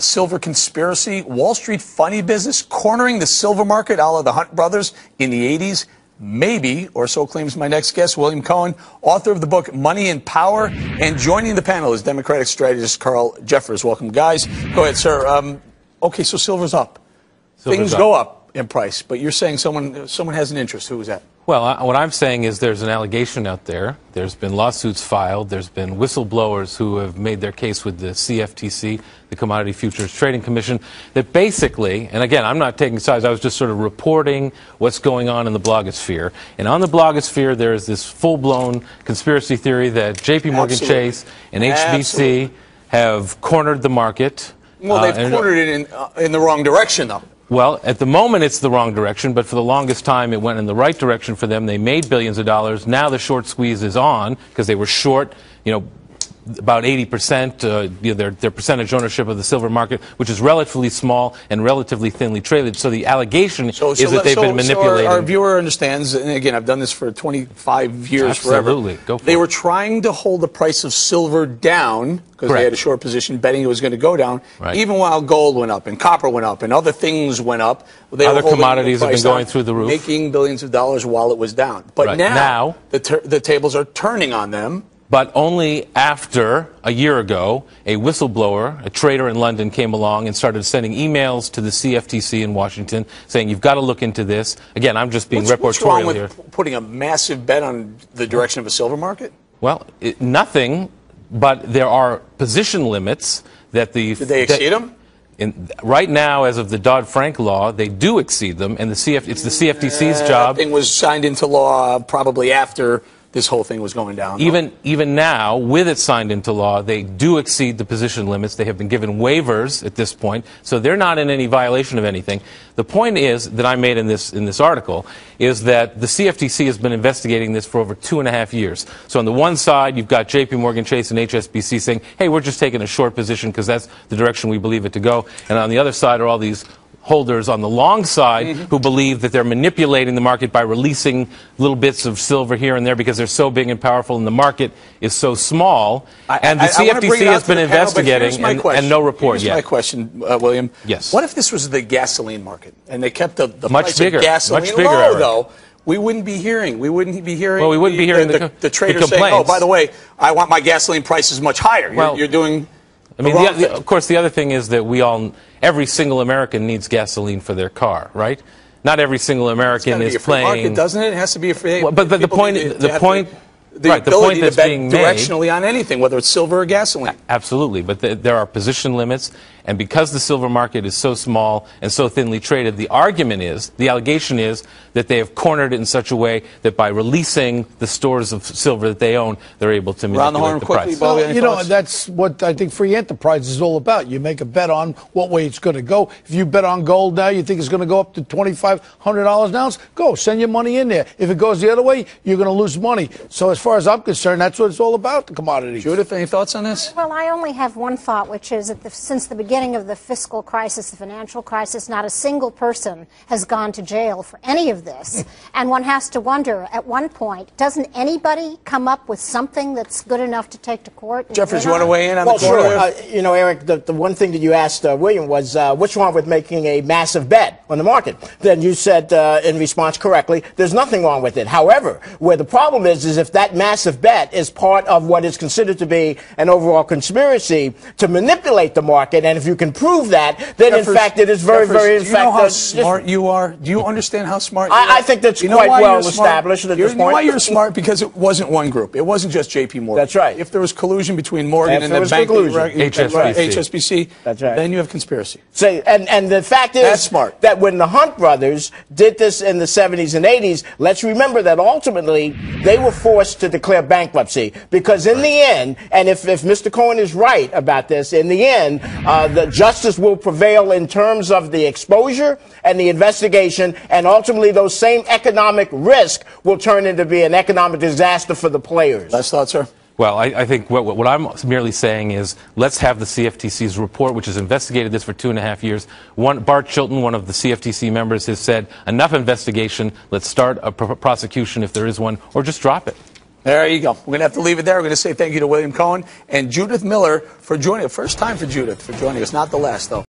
A silver conspiracy, Wall Street funny business, cornering the silver market a la the Hunt brothers in the 80s. Maybe, or so claims my next guest, William Cohen, author of the book Money and Power, and joining the panel is Democratic strategist Carl Jeffers. Welcome, guys. Go ahead, sir. Okay, so silver's up. Things go up in price, but you're saying someone has an interest. Who is that? Well, what I'm saying is there's an allegation out there. There's been lawsuits filed. There's been whistleblowers who have made their case with the CFTC, the Commodity Futures Trading Commission, that basically, and again, I'm not taking sides, I was just sort of reporting what's going on in the blogosphere. And on the blogosphere, there is this full-blown conspiracy theory that JP Morgan Chase and HBC have cornered the market. Well, they've cornered it in the wrong direction, though. Well, at the moment, it's the wrong direction, but for the longest time, it went in the right direction for them. They made billions of dollars. Now the short squeeze is on because they were short, about 80%, their percentage ownership of the silver market, which is relatively small and relatively thinly traded. So the allegation is that they've been manipulating. So our viewer understands, and again, I've done this for 25 years, Absolutely. forever. Go for they it. were trying to hold the price of silver down because they had a short position betting it was going to go down, even while gold went up and copper went up and other things went up. Other commodities have been going through the roof. Making billions of dollars while it was down. But now the tables are turning on them. But only after, a year ago, a whistleblower, a trader in London, came along and started sending emails to the CFTC in Washington saying, you've got to look into this. Again, I'm just being reportorial what's wrong with here. Putting a massive bet on the direction of a silver market? Well, nothing, but there are position limits that the... Did they exceed them? Right now, as of the Dodd-Frank law, they do exceed them, and it's the CFTC's job... That thing was signed into law probably after this whole thing was going down. Even now, with it signed into law, they do exceed the position limits. They have been given waivers at this point, so they're not in any violation of anything. The point is that I made in this article is that the CFTC has been investigating this for over 2.5 years. So on the one side, you've got JP Morgan Chase and HSBC saying, hey, we're just taking a short position because that's the direction we believe it to go. And on the other side are all these holders on the long side who believe that they're manipulating the market by releasing little bits of silver here and there because they're so big and powerful and the market is so small. And the CFTC has been investigating and no report yet. Here's my question, William. Yes. What if this was the gasoline market and they kept the much price bigger, of gasoline much bigger, low, though? We wouldn't be hearing Well, we wouldn't be hearing the traders saying, oh, by the way, I want my gasoline prices much higher. Well, you're doing... I mean, of course, the other thing is that every single American needs gasoline for their car, right? Not every single American is playing. Market, doesn't it? It has to be a free. Well, but the point that's being made directionally on anything, whether it's silver or gasoline. Absolutely, but there are position limits, and because the silver market is so small and so thinly traded, the allegation is that they have cornered it in such a way that by releasing the stores of silver that they own, they're able to manipulate the price. Well, that's what I think free enterprise is all about. You make a bet on what way it's going to go. If you bet on gold now, you think it's going to go up to $2,500 an ounce, go, send your money in there. If it goes the other way, you're going to lose money. So as far as I'm concerned, that's what it's all about, the commodities. Judith, any thoughts on this? Well, I only have one thought, which is that since the beginning of the fiscal crisis, the financial crisis, not a single person has gone to jail for any of this. And one has to wonder, at one point, doesn't anybody come up with something that's good enough to take to court? Jeffers, you want to weigh in on the sure. Eric, the one thing that you asked William was, what's wrong with making a massive bet on the market? Then you said, in response correctly, there's nothing wrong with it. However, where the problem is if that massive bet is part of what is considered to be an overall conspiracy to manipulate the market, and if you can prove that, then Jeffers, in fact it is very, very, in fact... Do you know how smart you are? Do you understand how smart you are? I think that's quite well established at this point. You know why you're smart? Because it wasn't one group. It wasn't just JP Morgan. That's right. If there was collusion between Morgan and the bank, HSBC, that's right. Then you have conspiracy. And the fact is that's smart. That when the Hunt brothers did this in the 70s and 80s, let's remember that ultimately they were forced to declare bankruptcy because in the end, and if Mr. Cohen is right about this, in the end, the justice will prevail in terms of the exposure and the investigation, and ultimately those same economic risk will turn into be an economic disaster for the players. Last thought, sir? Well, I think what I'm merely saying is let's have the CFTC's report, which has investigated this for 2.5 years. Bart Chilton, one of the CFTC members, has said, enough investigation, let's start a prosecution if there is one, or just drop it. There you go. We're going to have to leave it there. We're going to say thank you to William Cohen and Judith Miller for joining us. First time for Judith for joining us, not the last, though.